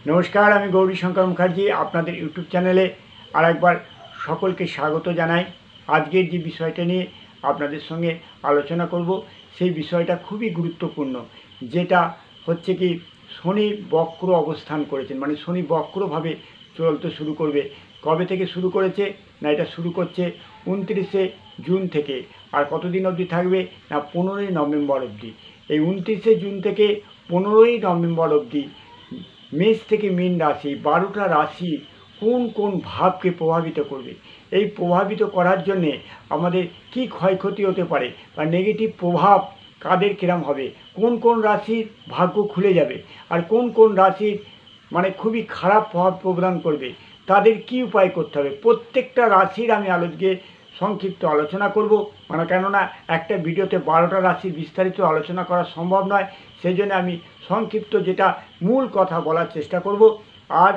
नमस्कार আমি গৌরীশঙ্কর মুখার্জি আপনাদের ইউটিউব চ্যানেলে আরেকবার সকলকে স্বাগত জানাই। আজকের যে বিষয়টা নিয়ে আপনাদের সঙ্গে আলোচনা করব সেই বিষয়টা খুবই গুরুত্বপূর্ণ, যেটা হচ্ছে কি শনি বক্র অবস্থান করেছেন, মানে শনি বক্রভাবে চলতে শুরু করবে। কবে থেকে শুরু করেছে না, এটা শুরু করছে 29শে জুন থেকে। আর কতদিন অবধি থাকবে না, 15ই নভেম্বর অবধি। এই 29শে জুন থেকে 15ই নভেম্বর অবধি মেষ থেকে মীন রাশি 12টা রাশি কোন কোন ভাবকে প্রভাবিত করবে, এই প্রভাবিত করার জন্যে আমাদের কি ক্ষয়ক্ষতি হতে পারে বা নেগেটিভ প্রভাব কাদের কিরম হবে, কোন কোন রাশির ভাগ্য খুলে যাবে আর কোন কোন রাশির মানে খুবই খারাপ প্রভাব প্রদান করবে, তাদের কি উপায় করতে হবে, প্রত্যেকটা রাশির আমি আজকে সংক্ষিপ্ত আলোচনা করব। মানে কেননা একটা ভিডিওতে 12টা রাশি বিস্তারিত আলোচনা করা সম্ভব নয়, সেই জন্য আমি সংক্ষিপ্ত যেটা মূল কথা বলার চেষ্টা করব। আর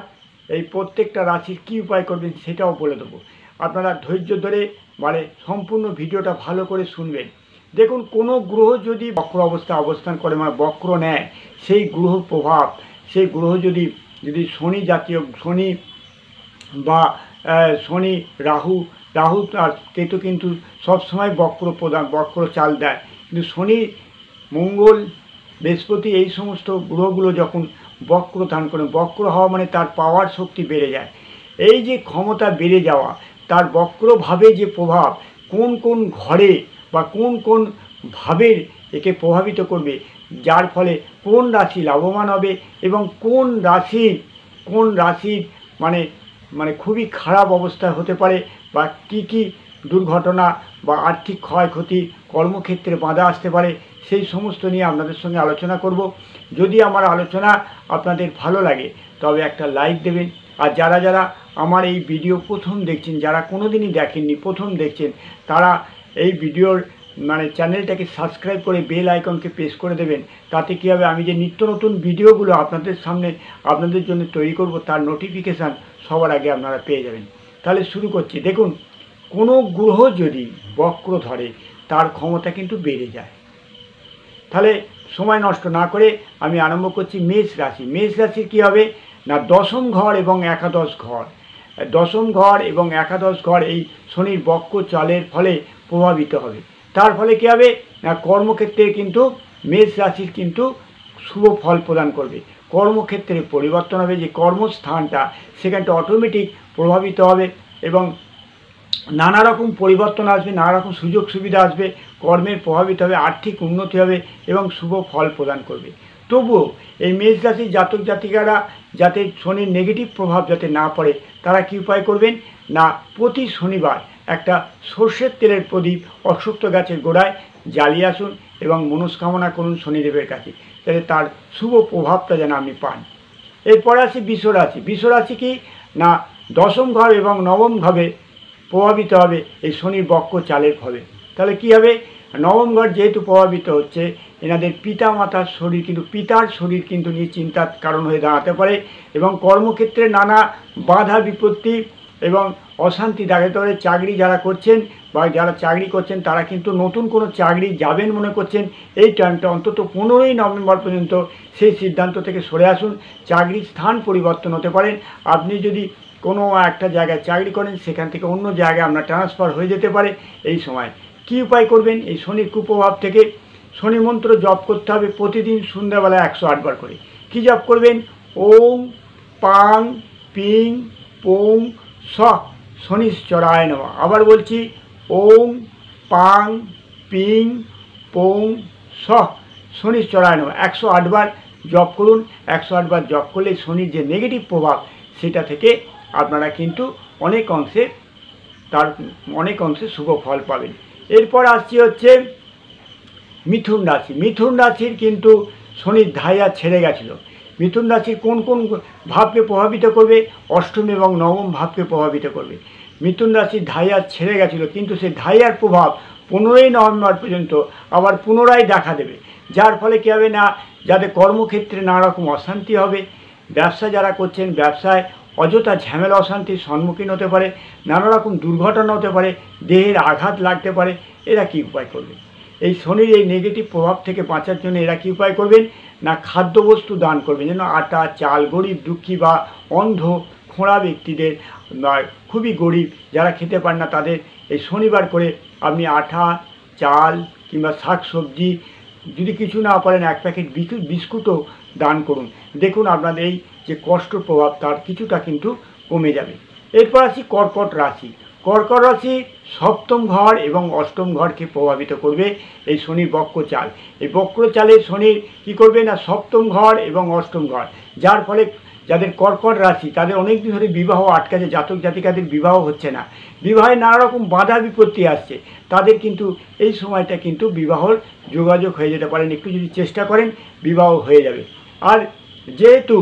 এই প্রত্যেকটা রাশির কী উপায় করবেন সেটাও বলে দেবো। আপনারা ধৈর্য ধরে মানে সম্পূর্ণ ভিডিওটা ভালো করে শুনবেন। দেখুন, কোনো গ্রহ যদি বক্র অবস্থান করে, মানে বক্র নেয়, সেই গ্রহ প্রভাব, সেই গ্রহ যদি শনি জাতীয়, শনি বা শনি রাহু আর কেতু কিন্তু সবসময় বক্র চাল দেয়, কিন্তু শনি মঙ্গল বৃহস্পতি এই সমস্ত গ্রহগুলো যখন বক্র ধারণ করে, বক্র হওয়া মানে তার পাওয়ার শক্তি বেড়ে যায়। এই যে ক্ষমতা বেড়ে যাওয়া, তার বক্রভাবে যে প্রভাব কোন কোন ঘরে বা কোন কোন ভাবের একে প্রভাবিত করবে, যার ফলে কোন রাশি লাভবান হবে এবং কোন রাশির মানে খুবই খারাপ অবস্থা হতে পারে, বা কি দুর্ঘটনা বা আর্থিক ক্ষয়ক্ষতি, কর্মক্ষেত্রে বাধা আসতে পারে, সেই সমস্ত নিয়ে আপনাদের সঙ্গে আলোচনা করব। যদি আমার আলোচনা আপনাদের ভালো লাগে তবে একটা লাইক দেবেন। আর যারা আমার এই ভিডিও প্রথম দেখছেন, যারা কোনো দিনই দেখেননি, প্রথম দেখছেন, তারা এই ভিডিওর মানে চ্যানেলটাকে সাবস্ক্রাইব করে বেল আইকনকে প্রেস করে দেবেন। তাতে কী হবে, আমি যে নিত্য নতুন ভিডিওগুলো আপনাদের সামনে আপনাদের জন্য তৈরি করব তার নোটিফিকেশান সবার আগে আপনারা পেয়ে যাবেন। তাহলে শুরু করছি। দেখুন, কোনো গ্রহ যদি বক্র ধরে তার ক্ষমতা কিন্তু বেড়ে যায়। তাহলে সময় নষ্ট না করে আমি আরম্ভ করছি মেষ রাশি। মেষ রাশির কী হবে না, দশম ঘর এবং একাদশ ঘর, দশম ঘর এবং একাদশ ঘর এই শনির বক্র চালের ফলে প্রভাবিত হবে। তার ফলে কী হবে না, কর্মক্ষেত্রে কিন্তু মেষ রাশির কিন্তু শুভ ফল প্রদান করবে। কর্মক্ষেত্রে পরিবর্তন হবে, যে কর্মস্থানটা সেখানটা অটোমেটিক প্রভাবিত হবে এবং নানা রকম পরিবর্তন আসবে, নানা রকম সুযোগ সুবিধা আসবে, কর্মের প্রভাবিত হবে, আর্থিক উন্নতি হবে এবং শুভ ফল প্রদান করবে। তবুও এই মেষ রাশির জাতক জাতিকারা যাতে শনির নেগেটিভ প্রভাব যাতে না পড়ে, তারা কী উপায় করবেন না, প্রতি শনিবার একটা সর্ষের তেলের প্রদীপ অশ্বত্থ গাছের গোড়ায় জ্বালিয়ে আসুন এবং মনস্কামনা করুন শনিদেবের কাছে, যাতে তার শুভ প্রভাবটা যেন আপনি পান। এরপরে আসি বিশ্বরাশি। বিশ্বরাশি কি না, দশম ঘর এবং নবম ভাবে প্রভাবিত হবে এই শনির বক্র চালের ফলে। তাহলে কী হবে, নবম ঘর যেহেতু প্রভাবিত হচ্ছে, এনাদের পিতা মাতার শরীর কিন্তু পিতার শরীর কিন্তু নিয়ে চিন্তার কারণ হয়ে দাঁড়াতে পারে এবং কর্মক্ষেত্রে নানা বাধা বিপত্তি এবং অশান্তি দেখাতে পারে। চাকরি যারা করছেন বা যারা চাকরি করছেন তারা কিন্তু নতুন কোনো চাকরি যাবেন মনে করছেন, এই টাইমটা অন্তত 15ই নভেম্বর পর্যন্ত সেই সিদ্ধান্ত থেকে সরে আসুন। চাকরির স্থান পরিবর্তন হতে পারেন। আপনি যদি কোনো একটা জায়গায় চাকরি করেন, সেখান থেকে অন্য জায়গায় আপনার ট্রান্সফার হয়ে যেতে পারে এই সময়। কী উপায় করবেন এই শনির কুপ্রভাব থেকে? শনি মন্ত্র জপ করতে হবে প্রতিদিন সন্ধ্যাবেলায় 108 বার করে। কী জপ করবেন? ওম পাং পিং পোং স শনিশ্চরায় নমঃ। আবার বলছি, ওম পাং পিং পোং স শনিশ্চরায় নমঃ। 108 বার জপ করুন। 108 বার জপ করলে শনির যে নেগেটিভ প্রভাব সেটা থেকে আপনারা কিন্তু অনেক অংশে শুভ ফল পাবেন। এরপর আসছি হচ্ছে মিথুন রাশি। মিথুন রাশির কিন্তু শনির ধাইয়া ছেড়ে গেছিলো। মিথুন রাশির কোন কোন ভাবকে প্রভাবিত করবে? অষ্টম এবং নবম ভাবকে প্রভাবিত করবে। মিথুন রাশির ধাইয়া ছেড়ে গেছিলো, কিন্তু সেই ধাইয়ার প্রভাব 15ই নভেম্বর পর্যন্ত আবার পুনরায় দেখা দেবে, যার ফলে কী হবে না, যাদের কর্মক্ষেত্রে নানা রকম অশান্তি হবে, ব্যবসা যারা করছেন ব্যবসায় অযথা ঝামেলা অশান্তির সম্মুখীন হতে পারে, নানা রকম দুর্ঘটনা হতে পারে, দেহের আঘাত লাগতে পারে। এরা কী উপায় করবে? এই শনির এই নেগেটিভ প্রভাব থেকে বাঁচার জন্য এরা কী উপায় করবেন না খাদ্যবস্তু দান করবেন, যেন আটা চাল, গরিব দুঃখী বা অন্ধ খোঁড়া ব্যক্তিদের, খুবই গরিব যারা খেতে পারে না তাদের এই শনিবার করে আপনি আটা চাল কিংবা শাক সবজি, যদি কিছু না পারেন 1 প্যাকেট বিস্কুটও দান করুন। দেখুন আপনাদের এই যে কষ্ট প্রভাব তার কিছুটা কিন্তু কমে যাবে। এরপর আসি কর্কট রাশি। কর্কট রাশি সপ্তম ঘর এবং অষ্টম ঘরকে প্রভাবিত করবে এই শনির বক্র চাল। এই বক্র চালে শনির কী করবে না সপ্তম ঘর এবং অষ্টম ঘর, যার ফলে যাদের কর্কট রাশি তাদের অনেক দিন ধরে বিবাহ আটকাছে, জাতক জাতিকাদের বিবাহ হচ্ছে না, বিবাহে নানা রকম বাধা বিপত্তি আসছে, তাদের কিন্তু এই সময়টা কিন্তু বিবাহর যোগাযোগ হয়ে যেতে পারেন, একটু যদি চেষ্টা করেন বিবাহ হয়ে যাবে। আর যেহেতু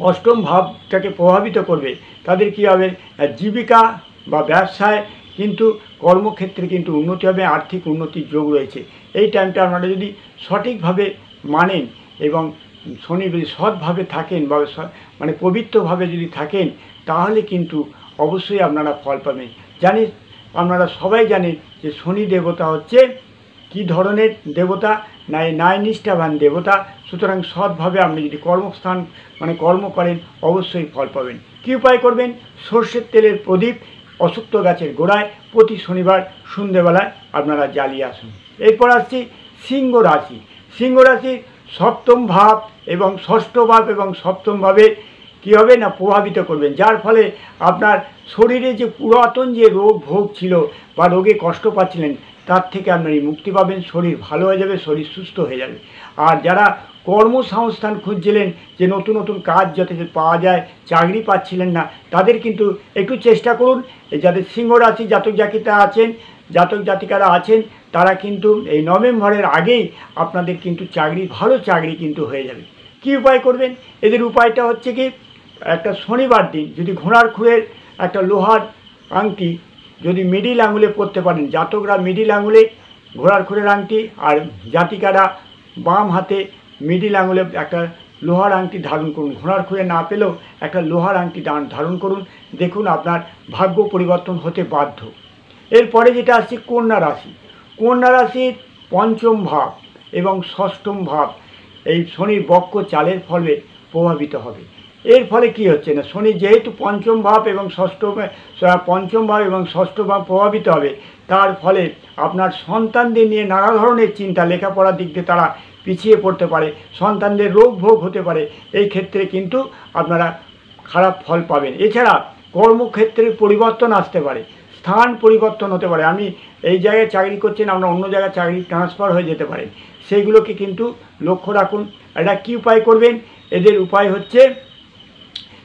অষ্টম ভাবটাকে প্রভাবিত করবে তাদের কী হবে, জীবিকা বা ব্যবসায় কিন্তু কর্মক্ষেত্রে কিন্তু উন্নতি হবে, আর্থিক উন্নতির যোগ রয়েছে। এই টাইমটা আপনারা যদি সঠিকভাবে মানেন এবং শনি যদি সৎভাবে থাকেন বা মানে পবিত্রভাবে যদি থাকেন তাহলে কিন্তু অবশ্যই আপনারা ফল পাবেন। আপনারা সবাই জানেন যে শনি দেবতা হচ্ছে কি ধরনের দেবতা, ন্যায়নিষ্ঠাবান দেবতা। সুতরাং সৎভাবে আপনি যদি কর্মস্থান মানে কর্ম করেন অবশ্যই ফল পাবেন। কী উপায় করবেন, সর্ষের তেলের প্রদীপ অশ্বত্থ গাছের গোড়ায় প্রতি শনিবার সন্ধ্যেবেলায় আপনারা জ্বালিয়ে আসুন। এরপর আসছি সিংহ রাশি। সিংহ রাশির সপ্তম ভাব এবং ষষ্ঠ ভাব এবং সপ্তম ভাবে কী হবে না প্রভাবিত করবেন, যার ফলে আপনার শরীরে যে পুরাতন যে রোগ ভোগ ছিল বা রোগে কষ্ট পাচ্ছিলেন তার থেকে আপনারা মুক্তি পাবেন, শরীর ভালো হয়ে যাবে, শরীর সুস্থ হয়ে যাবে। আর যারা কর্মসংস্থান খুঁজছিলেন যে নতুন নতুন কাজ যাতে পাওয়া যায়, চাকরি পাচ্ছিলেন না, তাদের কিন্তু একটু চেষ্টা করুন। যাদের সিংহ রাশি জাতক জাতিকারা আছেন তারা কিন্তু এই নভেম্বরের আগেই আপনাদের কিন্তু ভালো চাকরি কিন্তু হয়ে যাবে। কী উপায় করবেন, এদের উপায়টা হচ্ছে কি, একটা শনিবার দিন যদি ঘোড়ার খুরের একটা লোহার আংটি যদি মিডিল আঙুলে পরতে পারেন, জাতকরা মিডিল আঙুলে ঘোড়ার খুরের আংটি আর জাতিকারা বাম হাতে মিডিল আঙুলে একটা লোহার আংটি ধারণ করুন। ঘোড়ার খুরে না পেলেও একটা লোহার আংটি ধারণ করুন, দেখুন আপনার ভাগ্য পরিবর্তন হতে বাধ্য। এরপরে যেটা আসছে কন্যা রাশি। কন্যা রাশির পঞ্চম ভাব এবং ষষ্ঠম ভাব এই শনির বক্র চালের ফলে প্রভাবিত হবে। এর ফলে কি হচ্ছে না, শনি যেহেতু পঞ্চম ভাব এবং ষষ্ঠ ভাব প্রভাবিত হবে, তার ফলে আপনার সন্তানদের নিয়ে নানা ধরনের চিন্তা, লেখাপড়ার দিক দিয়ে তারা পিছিয়ে পড়তে পারে, সন্তানদের রোগ ভোগ হতে পারে, এই ক্ষেত্রে কিন্তু আপনারা খারাপ ফল পাবেন। এছাড়া কর্মক্ষেত্রের পরিবর্তন আসতে পারে, স্থান পরিবর্তন হতে পারে, আমি এই জায়গায় চাকরি করছেন আমরা অন্য জায়গায় চাকরি ট্রান্সফার হয়ে যেতে পারে, সেইগুলোকে কিন্তু লক্ষ্য রাখুন। এটা কী উপায় করবেন, এদের উপায় হচ্ছে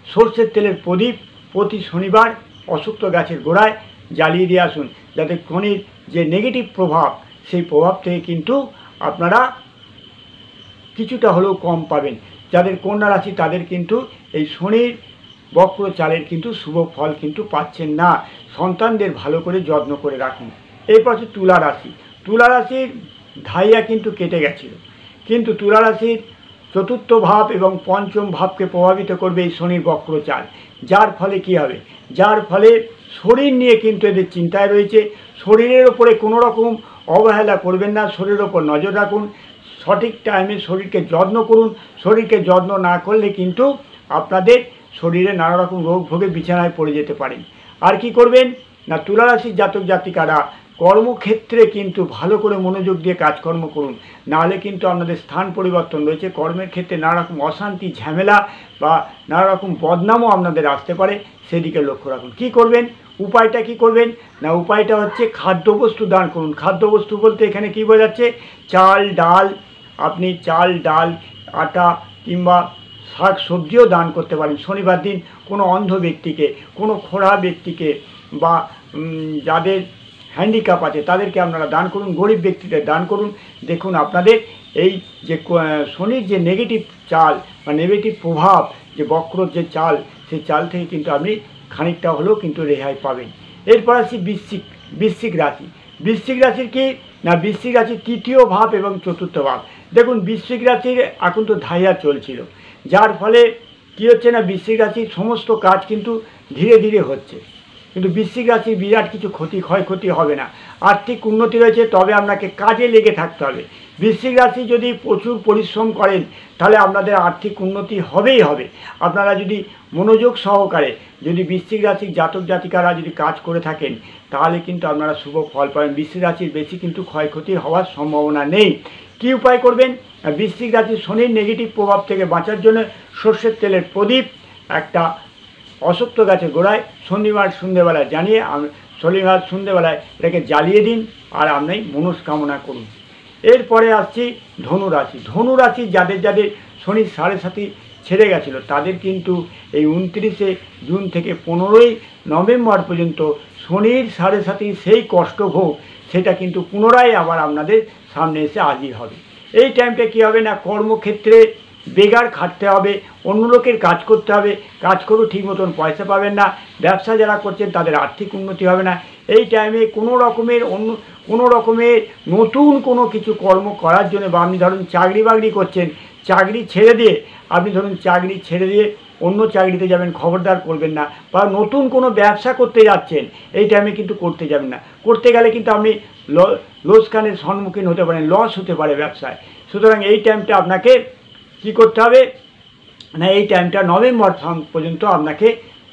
সর্ষের তেলের প্রদীপ প্রতি শনিবার অশ্বত্থ গাছের গোড়ায় জ্বালিয়ে দিয়ে আসুন, যাতে শনির যে নেগেটিভ প্রভাব সেই প্রভাব থেকে কিন্তু আপনারা কিছুটা হলেও কম পাবেন। যাদের কন্যা রাশি তাদের কিন্তু এই শনির বক্র চালের কিন্তু শুভ ফল কিন্তু পাচ্ছেন না, সন্তানদের ভালো করে যত্ন করে রাখুন। এরপর হচ্ছে তুলা রাশি। তুলা রাশির ধাইয়া কিন্তু কেটে গেছিল, কিন্তু তুলা রাশির চতুর্থ ভাব এবং পঞ্চম ভাবকে প্রভাবিত করবে এই শনির বক্র চাল, যার ফলে কি হবে, যার ফলে শরীর নিয়ে কিন্তু এদের চিন্তায় রয়েছে। শরীরের ওপরে কোনো রকম অবহেলা করবেন না, শরীরের ওপর নজর রাখুন, সঠিক টাইমে শরীরকে যত্ন করুন। শরীরকে যত্ন না করলে কিন্তু আপনাদের শরীরে নানা রকম রোগ ভোগে বিছানায় পড়ে যেতে পারেন। আর কি করবেন না, তুলা রাশির জাতক জাতিকারা কর্মক্ষেত্রে কিন্তু ভালো করে মনোযোগ দিয়ে কাজকর্ম করুন, নাহলে কিন্তু আপনাদের স্থান পরিবর্তন রয়েছে, কর্মের ক্ষেত্রে নানা রকম অশান্তি ঝামেলা বা নানা রকম বদনামও আপনাদের আসতে পারে, সেদিকে লক্ষ্য রাখুন। কি করবেন, উপায়টা কি করবেন না, উপায়টা হচ্ছে খাদ্যবস্তু দান করুন। খাদ্যবস্তু বলতে এখানে কি বোঝাচ্ছে, চাল ডাল, আপনি চাল ডাল আটা কিংবা শাক সবজিও দান করতে পারেন শনিবার দিন। কোনো অন্ধ ব্যক্তিকে, কোনো খোঁড়া ব্যক্তিকে বা যাদের হ্যান্ডিক্যাপ আছে তাদেরকে আপনারা দান করুন, গরিব ব্যক্তিদের দান করুন। দেখুন আপনাদের এই যে শনির যে নেগেটিভ চাল বা নেগেটিভ প্রভাব, যে বক্র যে চাল, সেই চাল থেকে কিন্তু আপনি খানিকটা হলেও কিন্তু রেহাই পাবেন। এরপর আসি বৃশ্চিক রাশি। বৃশ্চিক রাশির কি না, বৃশ্চিক রাশির তৃতীয় ভাব এবং চতুর্থ ভাব। দেখুন বৃশ্চিক রাশির এখন তো ধাইয়া চলছিল, যার ফলে কী হচ্ছে না, বৃশ্চিক রাশির সমস্ত কাজ কিন্তু ধীরে ধীরে হচ্ছে। কিন্তু বৃশ্চিক রাশি বিরাট কিছু ক্ষয়ক্ষতি হবে না। আর্থিক উন্নতি রয়েছে, তবে আপনাকে কাজে লেগে থাকতে হবে। বৃশ্চিক রাশি যদি প্রচুর পরিশ্রম করেন তাহলে আপনাদের আর্থিক উন্নতি হবেই হবে। আপনারা যদি মনোযোগ সহকারে যদি বৃশ্চিক রাশির জাতক জাতিকারা যদি কাজ করে থাকেন তাহলে কিন্তু আপনারা শুভ ফল পাবেন। বৃশ্চিক রাশির বেশি কিন্তু ক্ষয়ক্ষতি হওয়ার সম্ভাবনা নেই। কী উপায় করবেন? বৃশ্চিক রাশির শনির নেগেটিভ প্রভাব থেকে বাঁচার জন্য সর্ষের তেলের প্রদীপ একটা অশ্বত্থ গাছের গোড়ায় শনিবার সন্ধ্যেবেলায় শনিবার সন্ধ্যেবেলায় এটাকে জ্বালিয়ে দিন আর আপনি মনস্কামনা করুন। এরপরে আসছি ধনুরাশি। ধনুরাশি যাদের যাদের শনির 7.5 ছেড়ে গেছিলো তাদের কিন্তু এই 29শে জুন থেকে 15ই নভেম্বর পর্যন্ত শনির 7.5 সেই কষ্টভোগ সেটা কিন্তু পুনরায় আবার আপনাদের সামনে এসে হাজির হবে। এই টাইমটা কী হবে না, কর্মক্ষেত্রে বেগার খাটতে হবে, অন্য লোকের কাজ করতে হবে, কাজ করেও ঠিক মতন পয়সা পাবেন না। ব্যবসা যারা করছেন তাদের আর্থিক উন্নতি হবে না। এই টাইমে কোনো রকমের নতুন কোনো কিছু কর্ম করার জন্য, বা আপনি ধরুন চাকরি বাকরি করছেন, চাকরি ছেড়ে দিয়ে অন্য চাকরিতে যাবেন, খবরদার করবেন না। বা নতুন কোনো ব্যবসা করতে যাচ্ছেন এই টাইমে কিন্তু করতে যাবেন না। করতে গেলে কিন্তু আপনি লোকসানের সম্মুখীন হতে পারেন, লস হতে পারে ব্যবসায়। সুতরাং এই টাইমটা আপনাকে কী করতে হবে না, এই টাইমটা নভেম্বর পর্যন্ত আপনাকে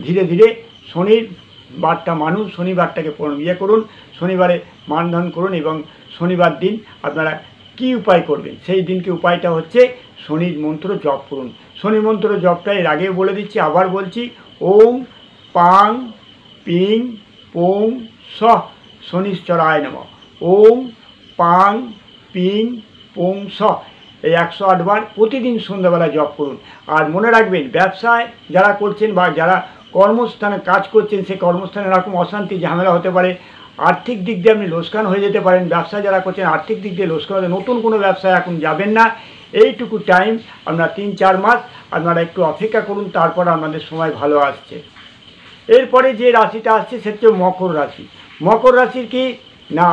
ধীরে ধীরে শনির বারটা মানুষ, শনিবারটাকে করুন, শনিবারে মানধন করুন। এবং শনিবার দিন আপনারা কি উপায় করবেন সেই দিনকে উপায়টা হচ্ছে শনির মন্ত্র জপ করুন। শনি মন্ত্র জপটা এর আগেও বলে দিচ্ছি, আবার বলছি, ওম পাং পিং পোং স শনিশ্চরায় নমঃ। ওম পাং পিং পোং স এই 108 বার প্রতিদিন সন্ধ্যাবেলা জপ করুন। আর মনে রাখবেন, ব্যবসায় যারা করছেন বা যারা কর্মস্থানে কাজ করছেন সেই কর্মস্থানে এরকম অশান্তি ঝামেলা হতে পারে, আর্থিক দিক দিয়ে আপনি লোকসান হয়ে যেতে পারেন। ব্যবসা যারা করছেন আর্থিক দিক দিয়ে লোকসান হতে, নতুন কোনো ব্যবসায় এখন যাবেন না। এইটুকু টাইম আপনারা 3-4 মাস আপনারা একটু অপেক্ষা করুন, তারপর আপনাদের সময় ভালো আসছে। এরপরে যে রাশিটা আসছে সেটা হচ্ছে মকর রাশি। মকর রাশির কি না,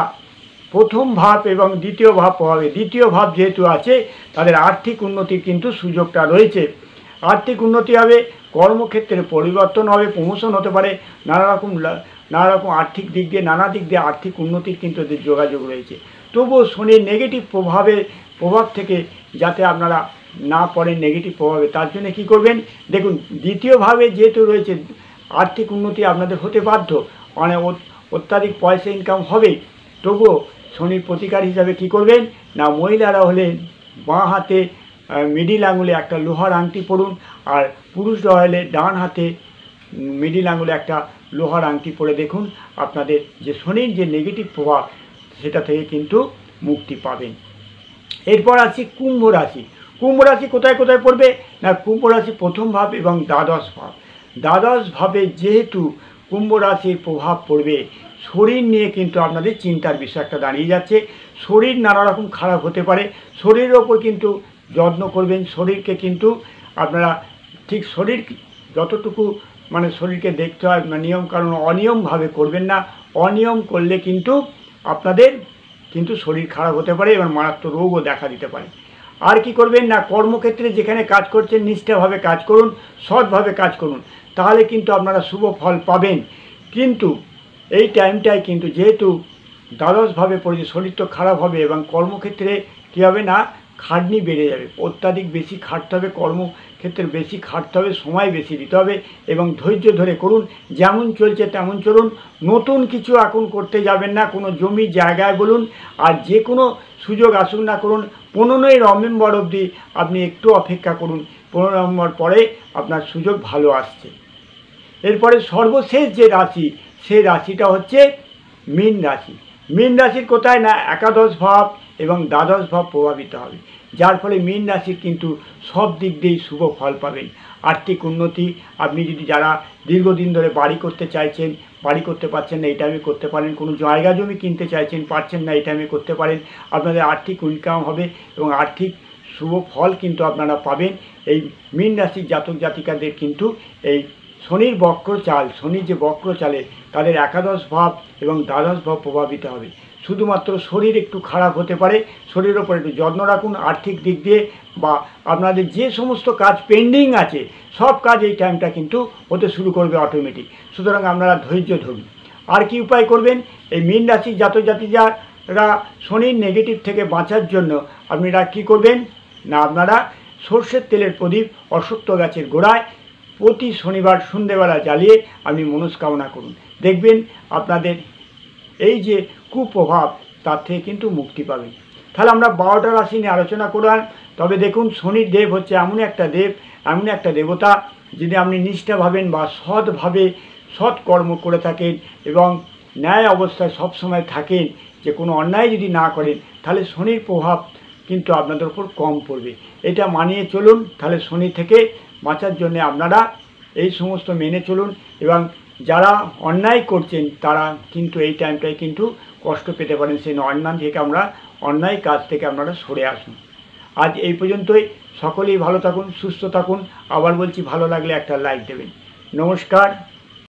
প্রথম ভাব এবং দ্বিতীয় ভাব প্রভাবে, দ্বিতীয় ভাব যেহেতু আছে তাদের আর্থিক উন্নতির কিন্তু সুযোগটা রয়েছে। আর্থিক উন্নতি হবে, কর্মক্ষেত্রে পরিবর্তন হবে, প্রমোশন হতে পারে, নানা রকম আর্থিক দিক দিয়ে আর্থিক উন্নতির কিন্তু এদের যোগাযোগ রয়েছে। তবুও শনির নেগেটিভ প্রভাব থেকে যাতে আপনারা না পড়েন নেগেটিভ প্রভাবে, তার জন্য কী করবেন দেখুন, দ্বিতীয়ভাবে যেহেতু রয়েছে আর্থিক উন্নতি আপনাদের হতে বাধ্য, মানে অত্যাধিক পয়সা ইনকাম হবেই। তবুও শনির প্রতিকার হিসাবে কী করবেন না, মহিলারা হলে বাঁ হাতে মিডিল আঙুলে একটা লোহার আংটি পরুন, আর পুরুষরা হলে ডান হাতে মিডিল আঙুলে একটা লোহার আংটি পরে দেখুন, আপনাদের যে শনির যে নেগেটিভ প্রভাব সেটা থেকে কিন্তু মুক্তি পাবেন। এরপর আসি কুম্ভ রাশি। কুম্ভ রাশি কোথায় কোথায় পড়বে না, কুম্ভ রাশি প্রথম ভাব এবং দ্বাদশ ভাব। দ্বাদশ ভাবে যেহেতু কুম্ভ রাশির প্রভাব পড়বে, শরীর নিয়ে কিন্তু আপনাদের চিন্তার বিষয় একটা দাঁড়িয়ে যাচ্ছে। শরীর নানা রকম খারাপ হতে পারে, শরীরের ওপর কিন্তু যত্ন করবেন। শরীরকে কিন্তু আপনারা ঠিক শরীর যতটুকু মানে শরীরকে দেখতে হয়, নিয়ম কারণ অনিয়মভাবে করবেন না। অনিয়ম করলে কিন্তু আপনাদের কিন্তু শরীর খারাপ হতে পারে এবং মারাত্মক রোগও দেখা দিতে পারে। আর কি করবেন না, কর্মক্ষেত্রে যেখানে কাজ করছেন নিষ্ঠাভাবে কাজ করুন, সৎভাবে কাজ করুন, তাহলে কিন্তু আপনারা শুভ ফল পাবেন। কিন্তু এই টাইমটায় কিন্তু যেহেতু দ্বাদশভাবে পড়েছে, শরীর তো খারাপ হবে এবং কর্মক্ষেত্রে কী হবে না, খাটনি বেড়ে যাবে, অত্যাধিক বেশি খাটতে হবে, কর্মক্ষেত্রে বেশি খাটতে হবে, সময় বেশি দিতে হবে এবং ধৈর্য ধরে করুন। যেমন চলছে তেমন চলুন, নতুন কিছু এখন করতে যাবেন না, কোনো জমি জায়গায় বলুন, আর যে কোনো সুযোগ আসুক না করুন 15ই নভেম্বর অবধি আপনি একটু অপেক্ষা করুন। 15 নভেম্বর পরে আপনার সুযোগ ভালো আসছে। এরপরে সর্বশেষ যে রাশি সেই রাশিটা হচ্ছে মীন রাশি। মীন রাশির কোথায় না, একাদশ ভাব এবং দ্বাদশ ভাব প্রভাবিত হবে, যার ফলে মীন রাশির কিন্তু সব দিক দিয়েই শুভ ফল পাবেন। আর্থিক উন্নতি, আপনি যদি যারা দীর্ঘদিন ধরে বাড়ি করতে চাইছেন, বাড়ি করতে পারছেন না, এই টাইমে করতে পারেন। কোনো জায়গা জমি কিনতে চাইছেন, পারছেন না, এই টাইমে করতে পারেন। আপনাদের আর্থিক ইনকাম হবে এবং আর্থিক শুভ ফল কিন্তু আপনারা পাবেন। এই মীন রাশির জাতক জাতিকাদের কিন্তু এই শনির বক্র চাল, শনির যে বক্র চালে তাদের একাদশ ভাব এবং দ্বাদশ ভাব প্রভাবিত হবে। শুধুমাত্র শরীর একটু খারাপ হতে পারে, শরীরের ওপর একটু যত্ন রাখুন আর্থিক দিক দিয়ে, বা আপনাদের যে সমস্ত কাজ পেন্ডিং আছে সব কাজ এই টাইমটা কিন্তু হতে শুরু করবে অটোমেটিক। সুতরাং আপনারা ধৈর্য ধরুন। আর কি উপায় করবেন, এই মীন রাশির জাতক-জাতিকারা শনির নেগেটিভ থেকে বাঁচার জন্য আপনারা কী করবেন না, আপনারা সর্ষের তেলের প্রদীপ অশ্বত্থ গাছের গোড়ায় প্রতি শনিবার সন্ধেবেলা জ্বালিয়ে আপনি মনস্কামনা করুন। দেখবেন আপনাদের এই যে কুপ্রভাব তার থেকে কিন্তু মুক্তি পাবেন। তাহলে আমরা 12টা রাশি নিয়ে আলোচনা করলাম। তবে দেখুন, শনির দেব হচ্ছে এমন একটা দেব, এমন একটা দেবতা, যদি আপনি নিষ্ঠা ভাবেন বা সৎভাবে সৎ কর্ম করে থাকেন এবং ন্যায় অবস্থায় সবসময় থাকেন, যে কোনো অন্যায় যদি না করেন, তাহলে শনির প্রভাব কিন্তু আপনাদের উপর কম পড়বে। এটা মানিয়ে চলুন। তাহলে শনি থেকে বাঁচার জন্য আপনারা এই সমস্ত মেনে চলুন, এবং যারা অন্যায় করছেন তারা কিন্তু এই টাইমটায় কিন্তু কষ্ট পেতে পারেন। সেই অন্যায় থেকে অন্যায় কাজ থেকে আপনারা সরে আসুন। আজ এই পর্যন্তই। সকলেই ভালো থাকুন, সুস্থ থাকুন। আবার বলছি, ভালো লাগলে একটা লাইক দেবেন। নমস্কার।